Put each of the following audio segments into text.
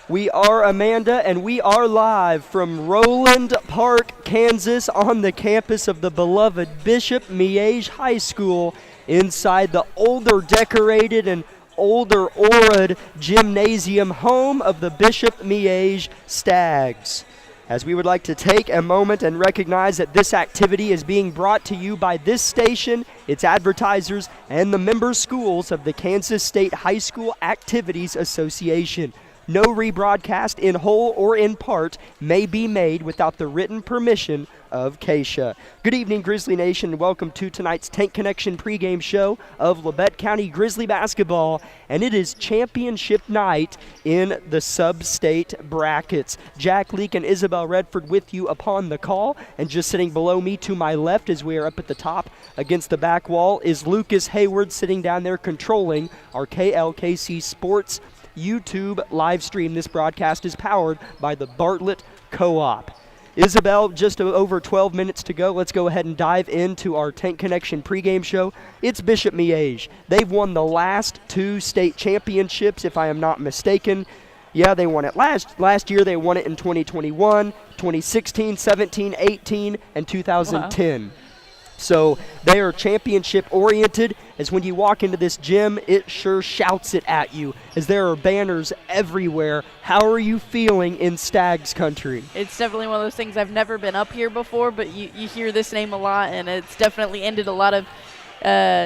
We are Amanda, and we are live from Roland Park, Kansas, on the campus of the beloved Bishop Miege High School, inside the older decorated and older auraed gymnasium, home of the Bishop Miege Stags. As we would like to take a moment and recognize that this activity is being brought to you by this station, its advertisers, and the member schools of the Kansas State High School Activities Association. No rebroadcast in whole or in part may be made without the written permission of KSHA. Good evening, Grizzly Nation, and welcome to tonight's Tank Connection pregame show of Labette County Grizzly basketball, and it is championship night in the sub-state brackets. Jack Leake and Isabel Redford with you upon the call, and just sitting below me to my left as we are up at the top against the back wall is Lucas Hayward sitting down there controlling our KLKC Sports YouTube live stream. This broadcast is powered by the Bartlett Co-op. Isabel, just over 12 minutes to go. Let's go ahead and dive into our Tank Connection pregame show. It's Bishop Miege. They've won the last two state championships, if I am not mistaken. Yeah, they won it last year. They won it in 2021, 2016, 17, 18, and 2010. Wow. So they are championship-oriented, as when you walk into this gym, it sure shouts it at you, as there are banners everywhere. How are you feeling in Stags country? It's definitely one of those things. I've never been up here before, but you hear this name a lot, and it's definitely ended a lot of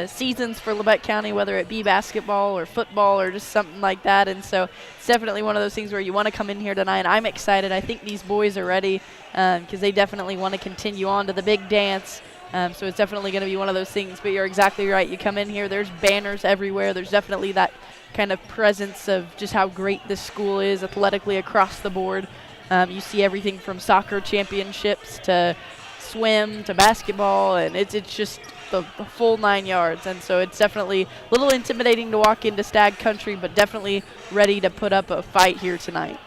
seasons for Labette County, whether it be basketball or football or just something like that. And so it's definitely one of those things where you want to come in here tonight. I'm excited. I think these boys are ready because they definitely want to continue on to the big dance. So it's definitely going to be one of those things, but you're exactly right. You come in here, there's banners everywhere. There's definitely that kind of presence of just how great this school is athletically across the board. You see everything from soccer championships to swim to basketball, and it's just the full 9 yards. And so it's definitely a little intimidating to walk into Stag country, but definitely ready to put up a fight here tonight.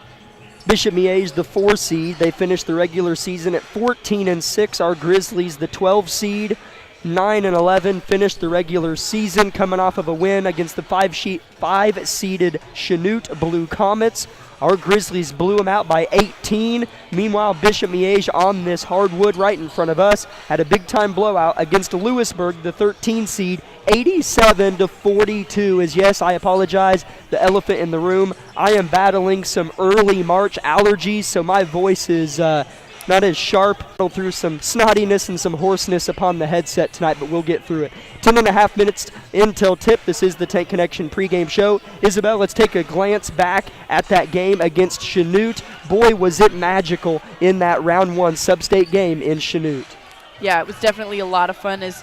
Bishop Miege, the 4 seed. They finished the regular season at 14-6. Our Grizzlies, the 12 seed, 9-11, finished the regular season, coming off of a win against the 5-seeded Chanute Blue Comets. Our Grizzlies blew them out by 18. Meanwhile, Bishop Miege on this hardwood right in front of us had a big-time blowout against Lewisburg, the 13 seed, 87-42. As yes, I apologize, the elephant in the room. I am battling some early March allergies, so my voice is not as sharp. Through some snottiness and some hoarseness upon the headset tonight, but we'll get through it. 10.5 minutes until tip. This is the Tank Connection pregame show. Isabel, let's take a glance back at that game against Chanute. Boy, was it magical in that round 1 sub-state game in Chanute. Yeah, it was definitely a lot of fun. It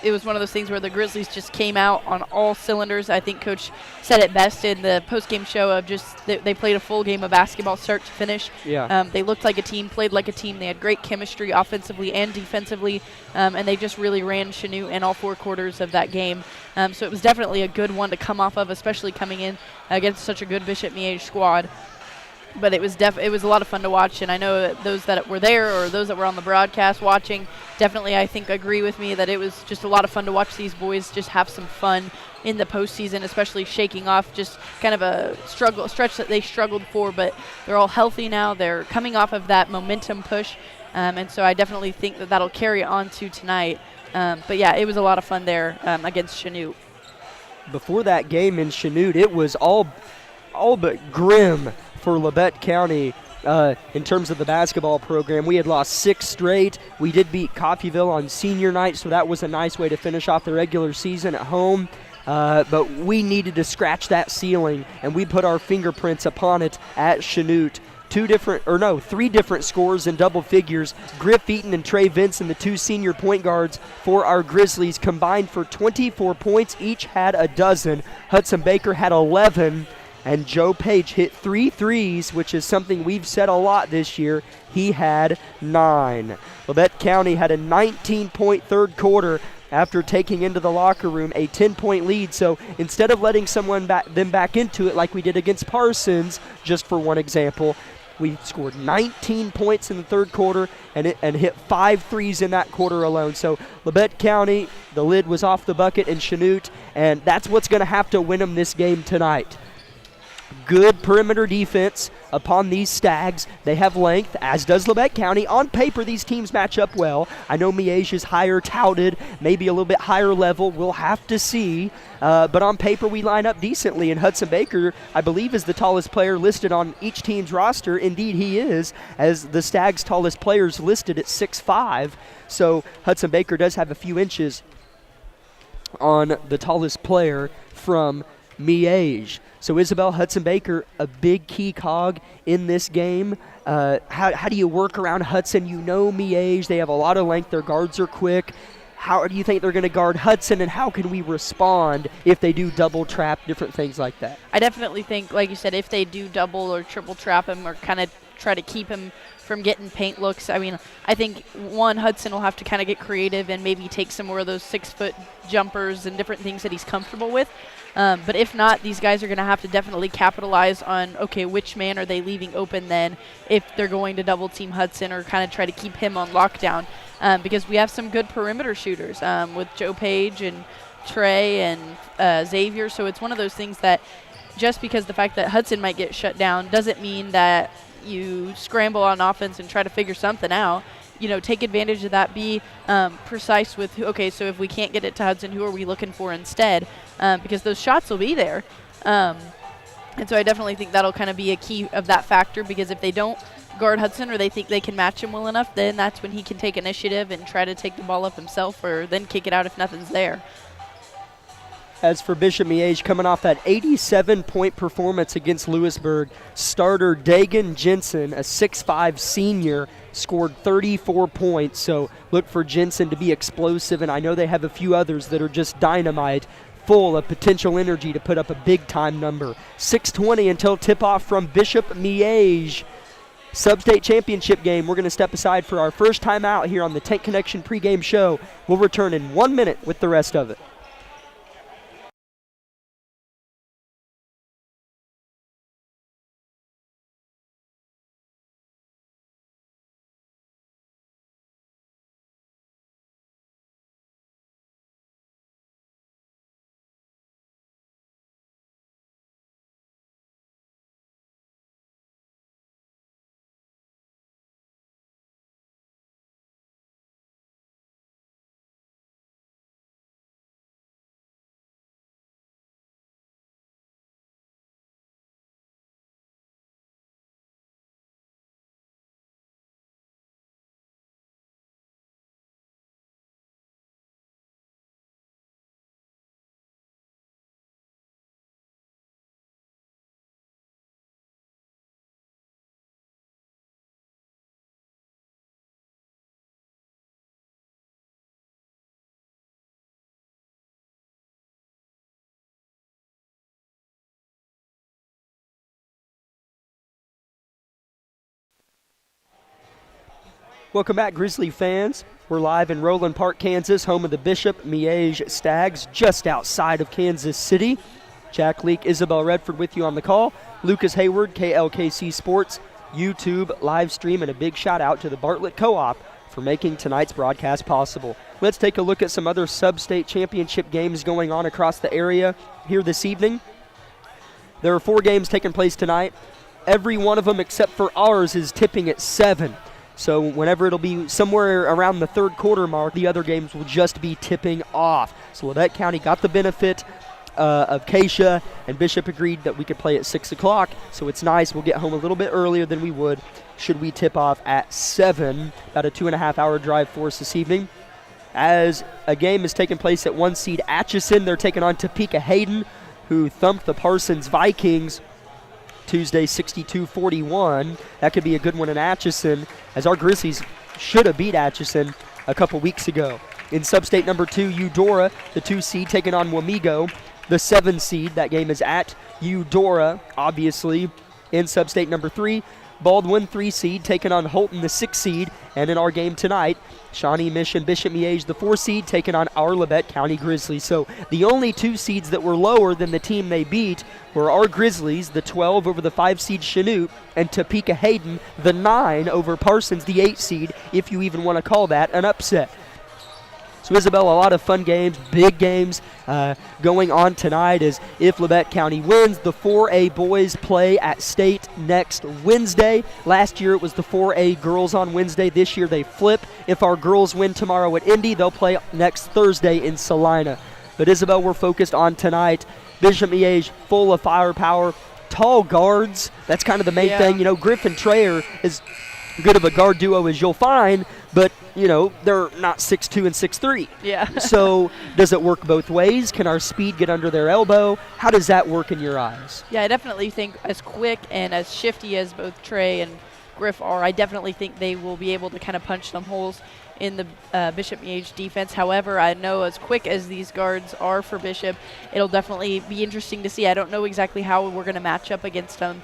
was one of those things where the Grizzlies just came out on all cylinders. I think Coach said it best in the post-game show of just they played a full game of basketball start to finish. Yeah. They looked like a team, played like a team. They had great chemistry offensively and defensively, and they just really ran Chanute in all 4 quarters of that game. So it was definitely a good one to come off of, especially coming in against such a good Bishop Miege squad. But it was a lot of fun to watch, and I know those that were there or those that were on the broadcast watching definitely, I think, agree with me that it was just a lot of fun to watch these boys just have some fun in the postseason, especially shaking off just kind of a stretch that they struggled for, but they're all healthy now. They're coming off of that momentum push, and so I definitely think that that'll carry on to tonight. But, yeah, it was a lot of fun there against Chanute. Before that game in Chanute, it was all but grim for Labette County in terms of the basketball program. We had lost 6 straight. We did beat Coffeyville on senior night, so that was a nice way to finish off the regular season at home. But we needed to scratch that ceiling, and we put our fingerprints upon it at Chanute. 3 different scores in double figures. Griff Eaton and Trey Vinson, the 2 senior point guards for our Grizzlies, combined for 24 points. Each had a dozen. Hudson Baker had 11. And Joe Page hit 3 threes, which is something we've said a lot this year. He had 9. Labette County had a 19-point third quarter after taking into the locker room a 10-point lead. So instead of letting them back into it like we did against Parsons, just for one example, we scored 19 points in the third quarter and hit 5 threes in that quarter alone. So Labette County, the lid was off the bucket in Chanute, and that's what's going to have to win them this game tonight. Good perimeter defense upon these Stags. They have length, as does Labette County. On paper, these teams match up well. I know Miege is higher touted, maybe a little bit higher level. We'll have to see. But on paper, we line up decently. And Hudson Baker, I believe, is the tallest player listed on each team's roster. Indeed, he is, as the Stags' tallest players listed at 6'5". So Hudson Baker does have a few inches on the tallest player from Miege. So Isabel, Hudson Baker, a big key cog in this game. How do you work around Hudson? You know Miege, they have a lot of length, their guards are quick. How do you think they're going to guard Hudson, and how can we respond if they do double trap, different things like that? I definitely think, like you said, if they do double or triple trap him or kind of try to keep him from getting paint looks, I mean, I think, Hudson will have to kind of get creative and maybe take some more of those 6-foot jumpers and different things that he's comfortable with. But if not, these guys are going to have to definitely capitalize on, okay, which man are they leaving open then if they're going to double team Hudson or kind of try to keep him on lockdown. Because we have some good perimeter shooters with Joe Page and Trey and Xavier. So it's one of those things that just because the fact that Hudson might get shut down doesn't mean that you scramble on offense and try to figure something out. You know, take advantage of that, be precise with, okay, so if we can't get it to Hudson, who are we looking for instead? Because those shots will be there. And so I definitely think that'll kind of be a key of that factor, because if they don't guard Hudson or they think they can match him well enough, then that's when he can take initiative and try to take the ball up himself or then kick it out if nothing's there. As for Bishop Miege, coming off that 87-point performance against Lewisburg, starter Dagan Jensen, a 6'5 senior, scored 34 points. So look for Jensen to be explosive, and I know they have a few others that are just dynamite, full of potential energy to put up a big-time number. 6:20 until tip-off from Bishop Miege. Sub-state championship game. We're going to step aside for our first time out here on the Tank Connection pregame show. We'll return in 1 minute with the rest of it. Welcome back, Grizzly fans. We're live in Roland Park, Kansas, home of the Bishop Miege Stags, just outside of Kansas City. Jack Leake, Isabel Redford with you on the call. Lucas Hayward, KLKC Sports, YouTube live stream, and a big shout out to the Bartlett Co-op for making tonight's broadcast possible. Let's take a look at some other sub-state championship games going on across the area here this evening. There are 4 games taking place tonight. Every one of them except for ours is tipping at 7. So whenever it'll be somewhere around the third quarter mark, the other games will just be tipping off. So Labette County got the benefit of Keisha, and Bishop agreed that we could play at 6 o'clock. So it's nice. We'll get home a little bit earlier than we would should we tip off at 7. About a 2.5-hour drive for us this evening. As a game is taking place at 1 seed Atchison, they're taking on Topeka Hayden, who thumped the Parsons Vikings Tuesday 62-41. That could be a good one in Atchison, as our Grizzlies should have beat Atchison a couple weeks ago. In sub-state number 2, Eudora, the 2 seed, taking on Wamego, the 7 seed. That game is at Eudora, obviously. In sub-state number 3, Baldwin, 3 seed, taking on Holton, the 6 seed. And in our game tonight, Shawnee Mission, Bishop Miege, the 4 seed, taking on our Labette County Grizzlies. So the only 2 seeds that were lower than the team they beat were our Grizzlies, the 12 over the 5 seed Chanute, and Topeka Hayden, the 9 over Parsons, the 8 seed, if you even want to call that an upset. So, Isabel, a lot of fun games, big games going on tonight as if Labette County wins, the 4A boys play at State next Wednesday. Last year it was the 4A girls on Wednesday. This year they flip. If our girls win tomorrow at Indy, they'll play next Thursday in Salina. But, Isabel, we're focused on tonight. Bishop Miege full of firepower, tall guards. That's kind of the main thing. You know, Griffin Trayer is good of a guard duo as you'll find, but, you know, they're not 6'2" and 6'3". Yeah. So does it work both ways? Can our speed get under their elbow? How does that work in your eyes? Yeah, I definitely think as quick and as shifty as both Trey and Griff are, I definitely think they will be able to kind of punch some holes in the Bishop Miege defense. However, I know as quick as these guards are for Bishop, it'll definitely be interesting to see. I don't know exactly how we're going to match up against them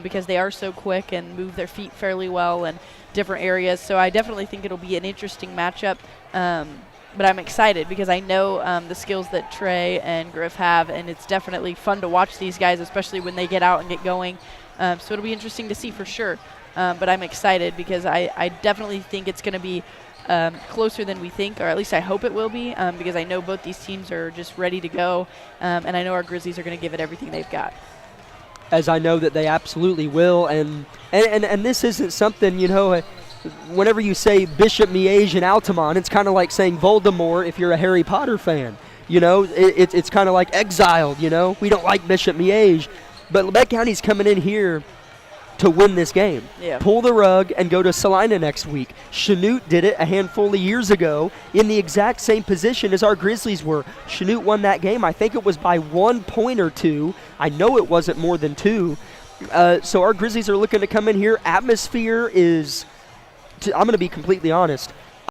because they are so quick and move their feet fairly well in different areas. So I definitely think it'll be an interesting matchup. But I'm excited because I know the skills that Trey and Griff have, and it's definitely fun to watch these guys, especially when they get out and get going. So it'll be interesting to see for sure. But I'm excited because I definitely think it's going to be closer than we think, or at least I hope it will be, because I know both these teams are just ready to go, and I know our Grizzlies are going to give it everything they've got. As I know that they absolutely will, and this isn't something, you know, whenever you say Bishop Miege and Altamont, it's kind of like saying Voldemort if you're a Harry Potter fan. You know, it's kind of like exiled, you know. We don't like Bishop Miege, but Labette County's coming in here to win this game. Yeah. Pull the rug and go to Salina next week. Chanute did it a handful of years ago in the exact same position as our Grizzlies were. Chanute won that game. I think it was by 1 point or 2. I know it wasn't more than 2. So our Grizzlies are looking to come in here. Atmosphere is, I'm going to be completely honest,